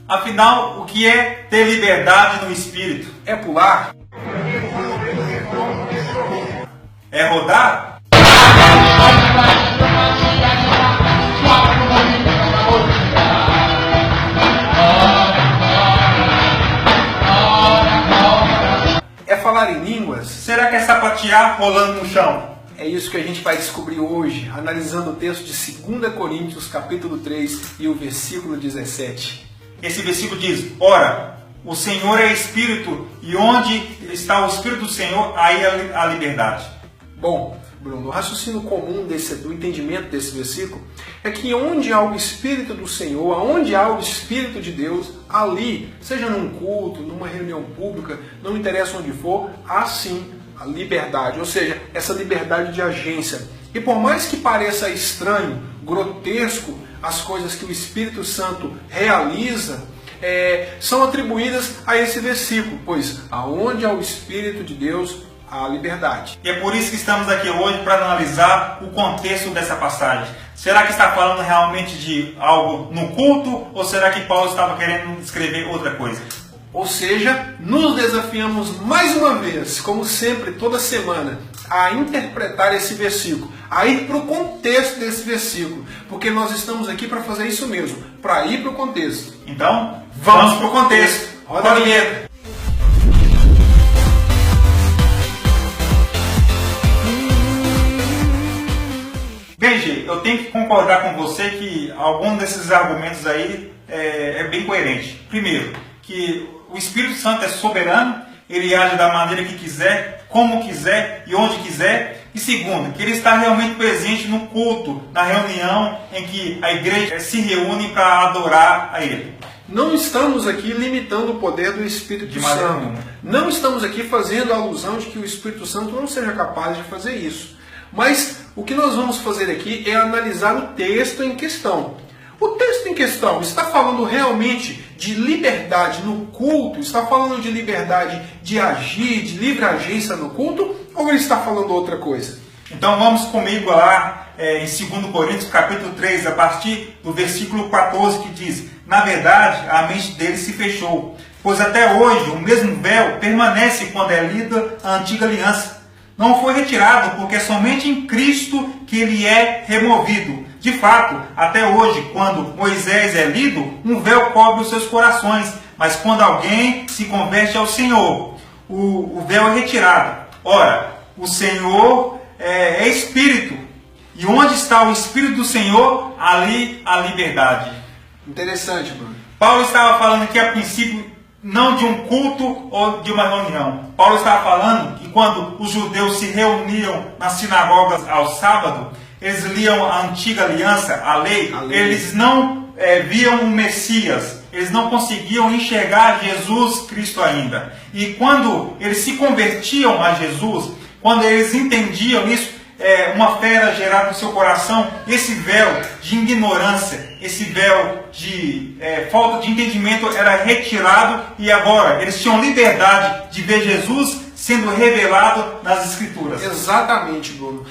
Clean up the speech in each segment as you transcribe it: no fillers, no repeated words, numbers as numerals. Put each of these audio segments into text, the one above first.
Afinal, o que é ter liberdade no espírito? É pular? É rodar? É falar em línguas? Será que é sapatear rolando no chão? É isso que a gente vai descobrir hoje, analisando o texto de 2 Coríntios, capítulo 3 e o versículo 17. Esse versículo diz: ora, o Senhor é Espírito, e onde está o Espírito do Senhor, aí a liberdade. Bom, Bruno, o raciocínio comum do entendimento desse versículo é que onde há o Espírito do Senhor, aonde há o Espírito de Deus, ali, seja num culto, numa reunião pública, não interessa onde for, há sim a liberdade, ou seja, essa liberdade de agência. E por mais que pareça estranho, grotesco, as coisas que o Espírito Santo realiza, são atribuídas a esse versículo, pois aonde há o Espírito de Deus, há liberdade. E é por isso que estamos aqui hoje para analisar o contexto dessa passagem. Será que está falando realmente de algo no culto, ou será que Paulo estava querendo escrever outra coisa? Ou seja, nos desafiamos mais uma vez, como sempre, toda semana, a interpretar esse versículo, a ir para o contexto desse versículo, porque nós estamos aqui para fazer isso mesmo, para ir para o contexto. Então, vamos para o contexto. Roda a vinheta. Bem, G, eu tenho que concordar com você que algum desses argumentos aí é bem coerente. Primeiro, que o Espírito Santo é soberano, ele age da maneira que quiser, como quiser e onde quiser. E segundo, que ele está realmente presente no culto, na reunião em que a igreja se reúne para adorar a ele. Não estamos aqui limitando o poder do Espírito Santo. Não estamos aqui fazendo alusão de que o Espírito Santo não seja capaz de fazer isso. Mas o que nós vamos fazer aqui é analisar o texto em questão. O texto em questão está falando realmente de liberdade no culto? Está falando de liberdade de agir, de livre agência no culto? Ou ele está falando outra coisa? Então vamos comigo lá em 2 Coríntios capítulo 3, a partir do versículo 14, que diz: na verdade, a mente dele se fechou, pois até hoje o mesmo véu permanece quando é lida a antiga aliança. Não foi retirado, porque é somente em Cristo que ele é removido. De fato, até hoje, quando Moisés é lido, um véu cobre os seus corações. Mas quando alguém se converte ao Senhor, o véu é retirado. Ora, o Senhor é Espírito. E onde está o Espírito do Senhor, ali a liberdade. Interessante, Bruno. Paulo estava falando aqui a princípio não de um culto ou de uma reunião. Paulo estava falando que quando os judeus se reuniam nas sinagogas ao sábado, eles liam a antiga aliança, a lei. Eles não viam o Messias, eles não conseguiam enxergar Jesus Cristo ainda. E quando eles se convertiam a Jesus, quando eles entendiam isso, uma fé era gerada no seu coração, esse véu de ignorância, esse véu de falta de entendimento era retirado, e agora eles tinham liberdade de ver Jesus sendo revelado nas Escrituras. Exatamente, Bruno.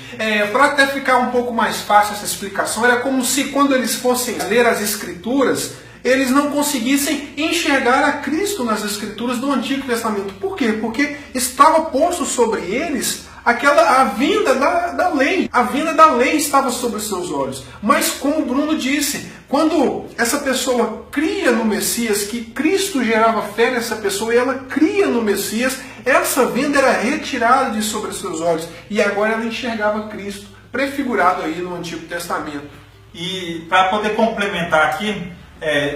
Para até ficar um pouco mais fácil essa explicação, era como se quando eles fossem ler as Escrituras, eles não conseguissem enxergar a Cristo nas Escrituras do Antigo Testamento. Por quê? Porque estava posto sobre eles a vinda da lei. A vinda da lei estava sobre os seus olhos. Mas como o Bruno disse, quando essa pessoa cria no Messias, que Cristo gerava fé nessa pessoa e ela cria no Messias, essa vinda era retirada de sobre os seus olhos. E agora ela enxergava Cristo, prefigurado aí no Antigo Testamento. E para poder complementar aqui,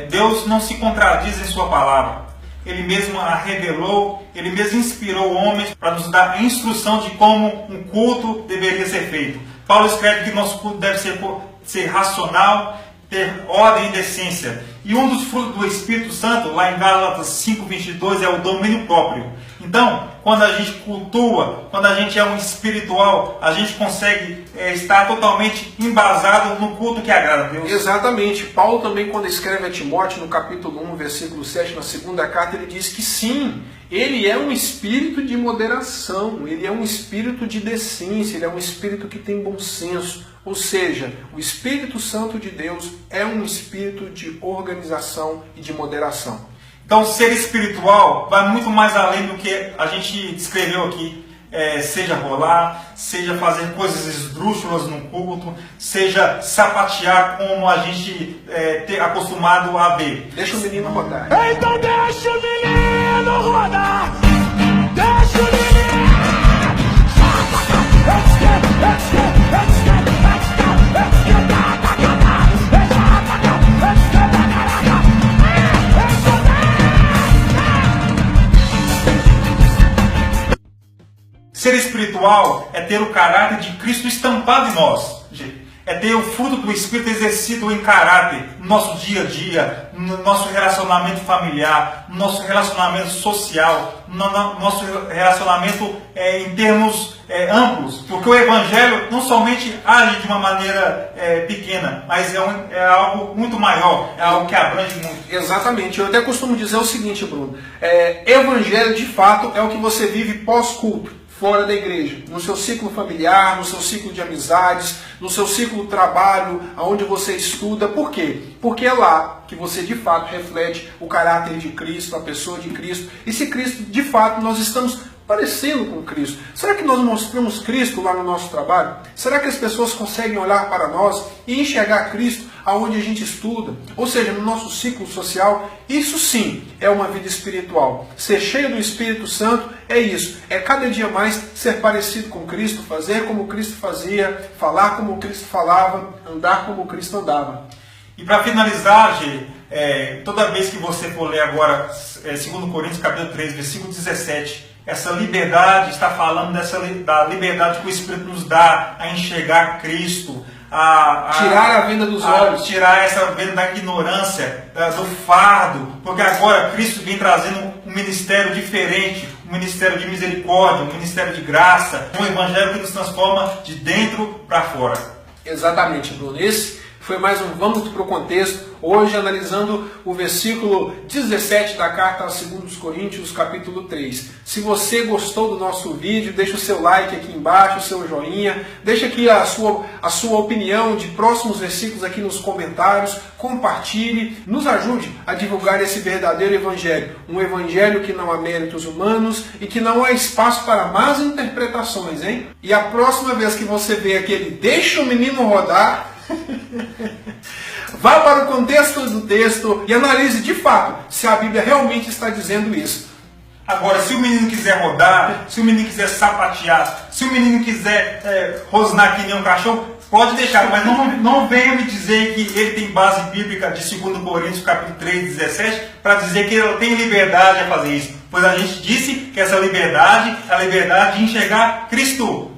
Deus não se contradiz em sua palavra. Ele mesmo a revelou, ele mesmo inspirou homens para nos dar a instrução de como um culto deveria ser feito. Paulo escreve que nosso culto deve ser racional, ter ordem e decência. E um dos frutos do Espírito Santo, lá em Gálatas 5:22, é o domínio próprio. Então, quando a gente cultua, quando a gente é um espiritual, a gente consegue estar totalmente embasado no culto que agrada a Deus. Exatamente. Paulo também, quando escreve a Timóteo, no capítulo 1, versículo 7, na segunda carta, ele diz que sim, ele é um espírito de moderação, ele é um espírito de decência, ele é um espírito que tem bom senso. Ou seja, o Espírito Santo de Deus é um espírito de organização. organização e de moderação. Então, ser espiritual vai muito mais além do que a gente descreveu aqui. Seja rolar, seja fazer coisas esdrúxulas no culto, seja sapatear como a gente é acostumado a ver. Deixa o menino rodar. Então deixa o menino rodar. Deixa o menino. Ser espiritual é ter o caráter de Cristo estampado em nós. É ter o fruto do Espírito exercido em caráter no nosso dia a dia, no nosso relacionamento familiar, no nosso relacionamento social, no nosso relacionamento em termos amplos. Porque o Evangelho não somente age de uma maneira pequena, mas é algo muito maior, é algo que abrange muito. Exatamente. Eu até costumo dizer o seguinte, Bruno. Evangelho, de fato, é o que você vive pós-culto, fora da igreja, no seu ciclo familiar, no seu ciclo de amizades, no seu ciclo de trabalho, onde você estuda. Por quê? Porque é lá que você de fato reflete o caráter de Cristo, a pessoa de Cristo. E se Cristo, de fato, nós estamos parecendo com Cristo. Será que nós mostramos Cristo lá no nosso trabalho? Será que as pessoas conseguem olhar para nós e enxergar Cristo aonde a gente estuda? Ou seja, no nosso ciclo social? Isso sim é uma vida espiritual. Ser cheio do Espírito Santo é isso. É cada dia mais ser parecido com Cristo, fazer como Cristo fazia, falar como Cristo falava, andar como Cristo andava. E para finalizar, Gê, toda vez que você for ler agora 2 Coríntios capítulo 3, versículo 17, essa liberdade está falando da liberdade que o Espírito nos dá a enxergar Cristo, tirar a venda dos olhos, tirar essa venda da ignorância, do fardo, porque agora Cristo vem trazendo um ministério diferente, um ministério de misericórdia, um ministério de graça, um evangelho que nos transforma de dentro para fora. Exatamente, Bruno. Esse foi mais um Vamos para o Contexto, hoje analisando o versículo 17 da carta aos 2 Coríntios, capítulo 3. Se você gostou do nosso vídeo, deixa o seu like aqui embaixo, o seu joinha, deixa aqui a sua opinião de próximos versículos aqui nos comentários, compartilhe, nos ajude a divulgar esse verdadeiro evangelho. Um evangelho que não há méritos humanos e que não há espaço para más interpretações, hein? E a próxima vez que você vê aquele deixa o menino rodar, vá para o contexto do texto e analise de fato se a Bíblia realmente está dizendo isso. Agora, se o menino quiser rodar, se o menino quiser sapatear, se o menino quiser rosnar que nem um cachorro, pode deixar, mas não venha me dizer que ele tem base bíblica de 2 Coríntios capítulo 3, 17, para dizer que ele tem liberdade a fazer isso. Pois a gente disse que essa liberdade é a liberdade de enxergar Cristo.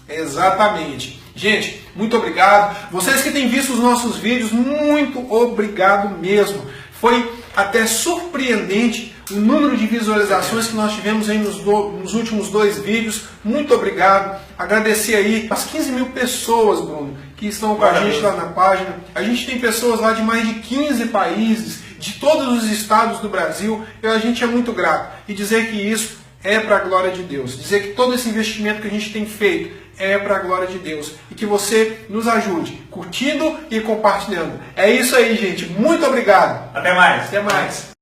Exatamente. Gente, muito obrigado. Vocês que têm visto os nossos vídeos, muito obrigado mesmo. Foi até surpreendente o número de visualizações que nós tivemos aí nos últimos 2 vídeos. Muito obrigado. Agradecer aí as 15 mil pessoas, Bruno, que estão com a gente lá na página. A gente tem pessoas lá de mais de 15 países, de todos os estados do Brasil. E a gente é muito grato. E dizer que isso é para a glória de Deus. Dizer que todo esse investimento que a gente tem feito é para a glória de Deus. E que você nos ajude, curtindo e compartilhando. É isso aí, gente. Muito obrigado. Até mais. Até mais.